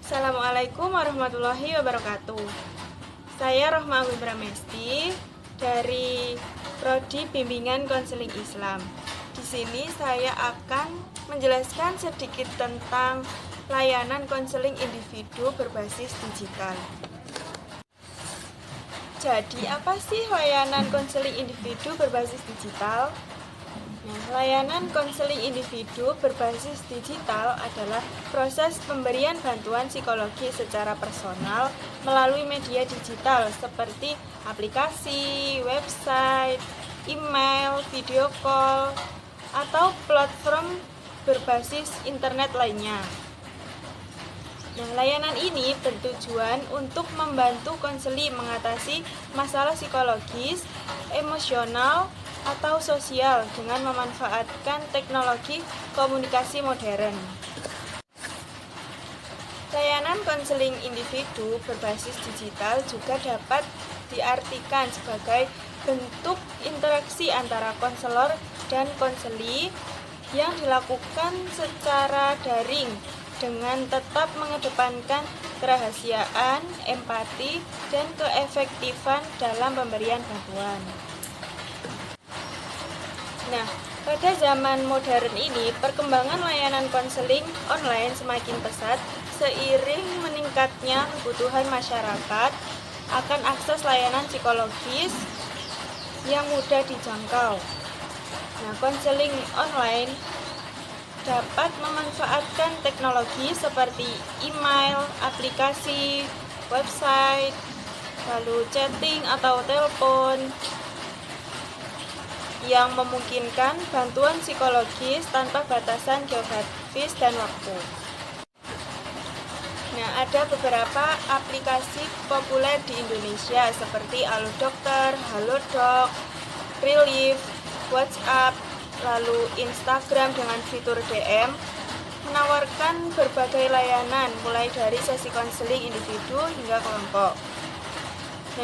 Assalamualaikum warahmatullahi wabarakatuh. Saya Rohma Agung Pramesti dari Prodi Bimbingan Konseling Islam. Di sini saya akan menjelaskan sedikit tentang layanan konseling individu berbasis digital. Jadi, apa sih layanan konseling individu berbasis digital? Layanan konseling individu berbasis digital adalah proses pemberian bantuan psikologi secara personal melalui media digital seperti aplikasi, website, email, video call, atau platform berbasis internet lainnya. Layanan ini bertujuan untuk membantu konseli mengatasi masalah psikologis, emosional, atau sosial dengan memanfaatkan teknologi komunikasi modern. Layanan konseling individu berbasis digital juga dapat diartikan sebagai bentuk interaksi antara konselor dan konseli yang dilakukan secara daring dengan tetap mengedepankan kerahasiaan, empati, dan keefektifan dalam pemberian bantuan. Pada zaman modern ini, perkembangan layanan konseling online semakin pesat seiring meningkatnya kebutuhan masyarakat akan akses layanan psikologis yang mudah dijangkau. Konseling online dapat memanfaatkan teknologi seperti email, aplikasi, website, lalu chatting atau telepon, yang memungkinkan bantuan psikologis tanpa batasan geografis dan waktu. Ada beberapa aplikasi populer di Indonesia seperti Alodokter, Halodoc, Relief, WhatsApp, lalu Instagram dengan fitur DM menawarkan berbagai layanan mulai dari sesi konseling individu hingga kelompok.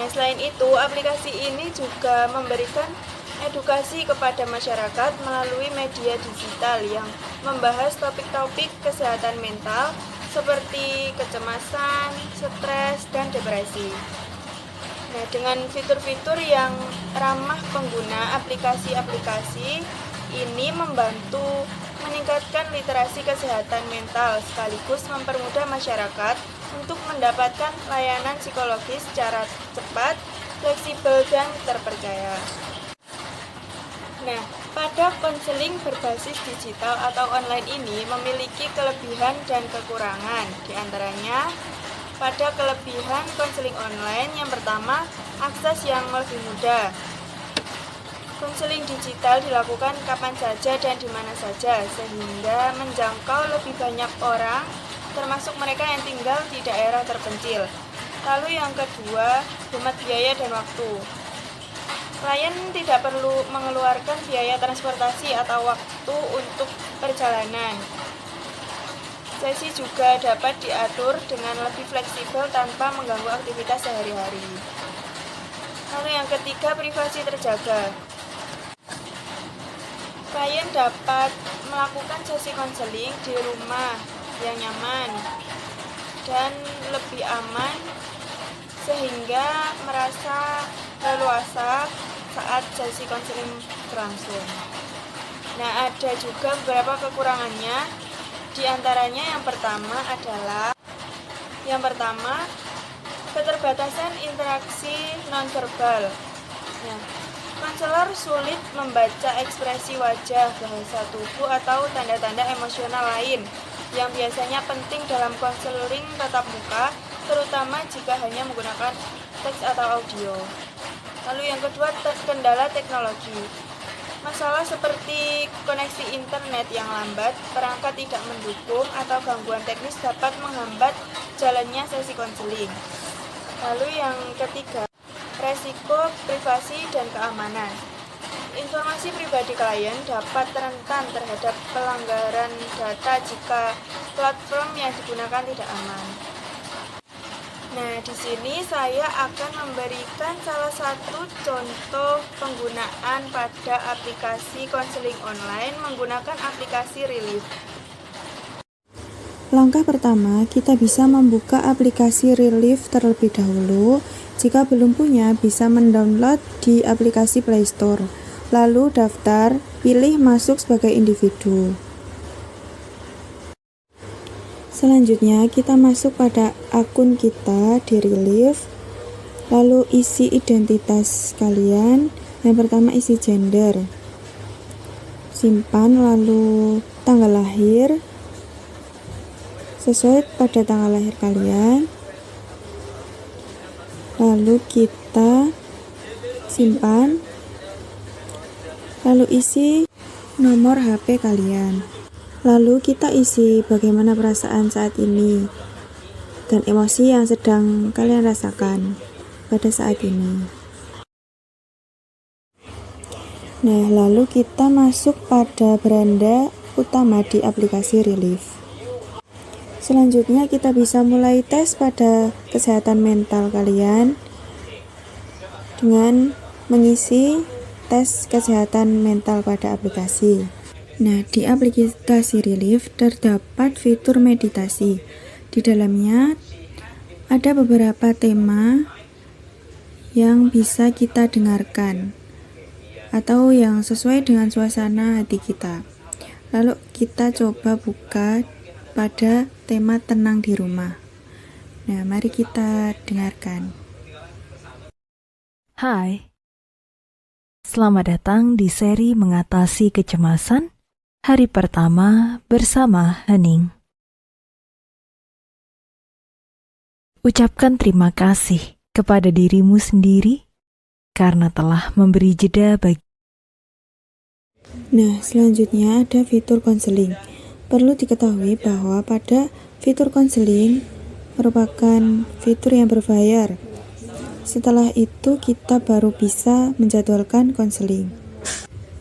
Selain itu, aplikasi ini juga memberikan edukasi kepada masyarakat melalui media digital yang membahas topik-topik kesehatan mental seperti kecemasan, stres, dan depresi. Dengan fitur-fitur yang ramah pengguna, aplikasi-aplikasi ini membantu meningkatkan literasi kesehatan mental sekaligus mempermudah masyarakat untuk mendapatkan layanan psikologis secara cepat, fleksibel, dan terpercaya. Pada konseling berbasis digital atau online ini memiliki kelebihan dan kekurangan. Di antaranya, pada kelebihan konseling online yang pertama, akses yang lebih mudah. Konseling digital dilakukan kapan saja dan di mana saja, sehingga menjangkau lebih banyak orang, termasuk mereka yang tinggal di daerah terpencil. Lalu yang kedua, hemat biaya dan waktu. Klien tidak perlu mengeluarkan biaya transportasi atau waktu untuk perjalanan. Sesi juga dapat diatur dengan lebih fleksibel tanpa mengganggu aktivitas sehari-hari. Lalu yang ketiga, privasi terjaga. Klien dapat melakukan sesi konseling di rumah yang nyaman dan lebih aman sehingga merasa leluasa saat sesi konseling berlangsung. Ada juga beberapa kekurangannya. Di antaranya yang pertama adalah keterbatasan interaksi nonverbal. Konselor sulit membaca ekspresi wajah, bahasa tubuh, atau tanda-tanda emosional lain yang biasanya penting dalam konseling tatap muka, terutama jika hanya menggunakan teks atau audio. Lalu yang kedua, kendala teknologi. Masalah seperti koneksi internet yang lambat, perangkat tidak mendukung, atau gangguan teknis dapat menghambat jalannya sesi konseling. Lalu yang ketiga, resiko privasi dan keamanan. Informasi pribadi klien dapat rentan terhadap pelanggaran data jika platform yang digunakan tidak aman. Di sini saya akan memberikan salah satu contoh penggunaan pada aplikasi konseling online menggunakan aplikasi Relief. Langkah pertama, kita bisa membuka aplikasi Relief terlebih dahulu. Jika belum punya, bisa mendownload di aplikasi Play Store. Lalu daftar, pilih masuk sebagai individu. Selanjutnya, kita masuk pada akun kita di Relief. Lalu isi identitas kalian. Yang pertama isi gender. Simpan, lalu tanggal lahir. Sesuai pada tanggal lahir kalian, lalu kita simpan, lalu isi nomor HP kalian, lalu kita isi bagaimana perasaan saat ini dan emosi yang sedang kalian rasakan pada saat ini. Nah, lalu kita masuk pada beranda utama di aplikasi Relief. Selanjutnya kita bisa mulai tes pada kesehatan mental kalian dengan mengisi tes kesehatan mental pada aplikasi. Nah, di aplikasi Relief terdapat fitur meditasi. Di dalamnya ada beberapa tema yang bisa kita dengarkan atau yang sesuai dengan suasana hati kita. Lalu kita coba buka pada tema tenang di rumah. Nah, mari kita dengarkan. Hai, selamat datang di seri Mengatasi Kecemasan, hari pertama bersama Hening. Ucapkan terima kasih kepada dirimu sendiri karena telah memberi jeda bagi. Nah, selanjutnya ada fitur konseling. Perlu diketahui bahwa pada fitur konseling merupakan fitur yang berbayar. Setelah itu kita baru bisa menjadwalkan konseling.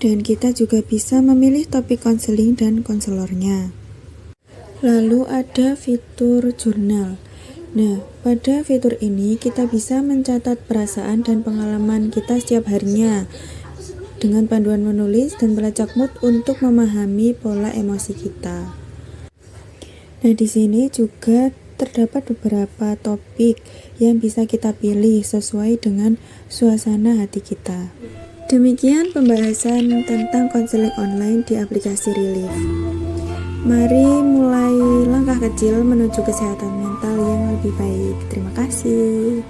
Dan kita juga bisa memilih topik konseling dan konselornya. Lalu ada fitur jurnal. Nah, pada fitur ini kita bisa mencatat perasaan dan pengalaman kita setiap harinya dengan panduan menulis dan melacak mood untuk memahami pola emosi kita. Nah, di sini juga terdapat beberapa topik yang bisa kita pilih sesuai dengan suasana hati kita. Demikian pembahasan tentang konseling online di aplikasi Relief. Mari mulai langkah kecil menuju kesehatan mental yang lebih baik. Terima kasih.